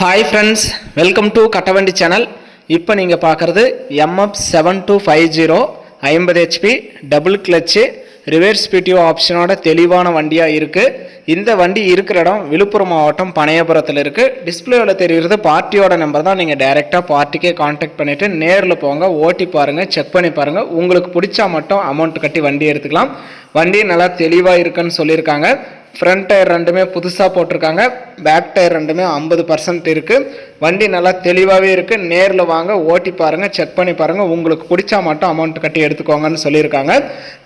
Hi friends, welcome to Kattavandi channel. இப்போ நீங்கள் பார்க்குறது MF 7250 50 HP double clutch reverse PTO ஆப்ஷனோட தெளிவான வண்டியாக இருக்குது. இந்த வண்டி இருக்கிற இடம் விழுப்புரம் மாவட்டம் பனையபுரத்தில் இருக்குது. டிஸ்பிளேவில் தெரிகிறது பார்ட்டியோட நம்பர் தான். நீங்கள் டைரெக்டாக பார்ட்டிக்கே கான்டாக்ட் பண்ணிவிட்டு நேரில் போங்க, ஓட்டி பாருங்கள், செக் பண்ணி பாருங்கள். உங்களுக்கு பிடிச்சா மட்டும் அமௌண்ட் கட்டி வண்டி எடுத்துக்கலாம். வண்டி நல்லா தெளிவாக இருக்குன்னு சொல்லியிருக்காங்க. ஃப்ரண்ட் டயர் ரெண்டுமே புதுசாக போட்டிருக்காங்க, பேக் டயர் ரெண்டுமே 50% இருக்குது. வண்டி நல்லா தெளிவாகவே இருக்குது. நேரில் வாங்க, ஓட்டி பாருங்கள், செக் பண்ணி பாருங்கள். உங்களுக்கு பிடிச்சா மட்டும் அமௌண்ட் கட்டி எடுத்துக்கோங்கன்னு சொல்லியிருக்காங்க.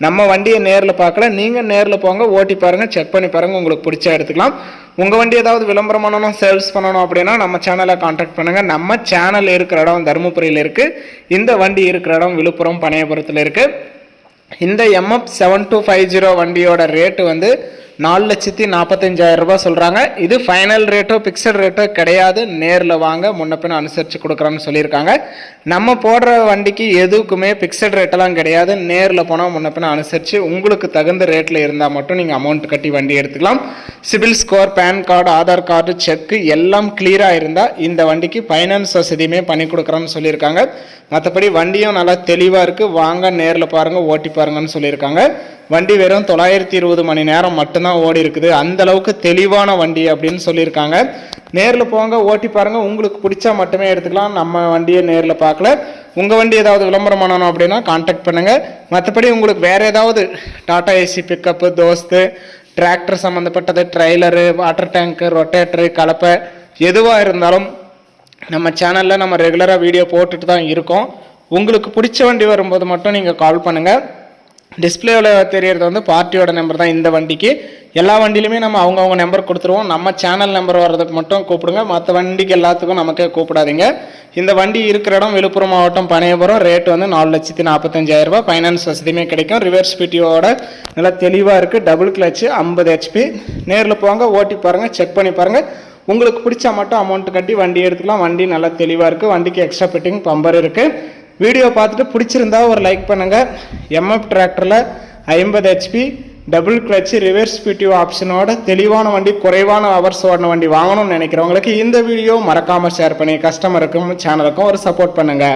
நம்ம வண்டியை நேரில் பார்க்கல, நீங்கள் நேரில் போங்க, ஓட்டி பாருங்கள், செக் பண்ணி பாருங்கள். உங்களுக்கு பிடிச்சா எடுத்துக்கலாம். உங்கள் வண்டி ஏதாவது விளம்பரம் பண்ணணும், சேல்ஸ் பண்ணணும் அப்படின்னா நம்ம சேனலை கான்டாக்ட் பண்ணுங்கள். நம்ம சேனல் இருக்கிற இடம் தருமபுரியில் இருக்குது. இந்த வண்டி இருக்கிற இடம் விழுப்புரம் பனையபுரத்தில் இருக்குது. இந்த MF 7250 வண்டியோட ரேட்டு வந்து 4,45,000 ரூபாய் சொல்கிறாங்க. இது ஃபைனல் ரேட்டோ பிக்சட் ரேட்டோ கிடையாது. நேரில் வாங்க, முன்ன பின்ன அனுசரித்து கொடுக்குறோன்னு சொல்லியிருக்காங்க. நம்ம போடுற வண்டிக்கு எதுக்குமே பிக்சட் ரேட்டெல்லாம் கிடையாது. நேரில் போனால் முன்ன பின்ன அனுசரித்து உங்களுக்கு தகுந்த ரேட்டில் இருந்தால் மட்டும் நீங்கள் அமௌண்ட் கட்டி வண்டி எடுத்துக்கலாம். CIBIL score, PAN card, Aadhaar card, cheque எல்லாம் கிளியராக இருந்தால் இந்த வண்டிக்கு ஃபைனான்ஸ் வசதியுமே பண்ணி கொடுக்குறோன்னு சொல்லியிருக்காங்க. மற்றபடி வண்டியும் நல்லா தெளிவாக இருக்குது. வாங்க, நேரில் பாருங்கள், ஓட்டி பாருங்கன்னு சொல்லியிருக்காங்க. வண்டி வெறும் 920 மணி நேரம் மட்டும்தான் ஓடி இருக்குது. அந்த அளவுக்கு தெளிவான வண்டி அப்படின்னு சொல்லியிருக்காங்க. நேரில் போங்க, ஓட்டி பாருங்கள். உங்களுக்கு பிடிச்சா மட்டுமே எடுத்துக்கலாம். நம்ம வண்டியை நேரில் பார்க்கல. உங்கள் வண்டி ஏதாவது விளம்பரம் பண்ணணும் அப்படின்னா கான்டாக்ட் பண்ணுங்கள். மற்றபடி உங்களுக்கு வேறு ஏதாவது டாடா ஏசி பிக்கப்பு, தோஸ்து, டிராக்டர் சம்மந்தப்பட்டது, ட்ரெய்லரு, வாட்டர் டேங்க்கு, ரொட்டேட்டரு, கலப்பை எதுவாக இருந்தாலும் நம்ம சேனலில் நம்ம ரெகுலராக வீடியோ போட்டுட்டு தான் இருக்கோம். உங்களுக்கு பிடிச்ச வண்டி வரும்போது மட்டும் நீங்கள் கால் பண்ணுங்கள். டிஸ்பிளேவில் தெரியறது வந்து பார்ட்டியோட நம்பர் தான். இந்த வண்டிக்கு எல்லா வண்டியிலுமே நம்ம அவங்கவுங்க நம்பர் கொடுத்துருவோம். நம்ம சேனல் நம்பர் வர்றதுக்கு மட்டும் கூப்பிடுங்க. மற்ற வண்டிக்கு எல்லாத்துக்கும் நமக்கே கூப்பிடாதீங்க. இந்த வண்டி இருக்கிற இடம் விழுப்புரம் மாவட்டம் பனையபுரம். ரேட் வந்து 4,45,000 ரூபாய். ஃபைனான்ஸ் வசதியுமே கிடைக்கும். ரிவர்ஸ் பிடிஓட நல்லா தெளிவாக இருக்குது. Double clutch 50 HP. நேரில் போங்க, ஓட்டி பாருங்கள், செக் பண்ணி பாருங்கள். உங்களுக்கு பிடிச்சா மட்டும் அமௌண்ட் கட்டி வண்டி எடுத்துக்கலாம். வண்டி நல்லா தெளிவாக இருக்குது. வண்டிக்கு எக்ஸ்ட்ரா ஃபிட்டிங் பம்பர் இருக்குது. வீடியோ பார்த்துட்டு பிடிச்சிருந்தா ஒரு லைக் பண்ணுங்கள். MF டிராக்டரில் 50 HP double clutch reverse PTO ஆப்ஷனோட தெளிவான வண்டி, குறைவான ஹவர்ஸ் ஓடின வண்டி வாங்கணும்னு நினைக்கிறவங்களுக்கு இந்த வீடியோ மறக்காமல் ஷேர் பண்ணி கஸ்டமருக்கும் சேனலுக்கும் ஒரு சப்போர்ட் பண்ணுங்கள்.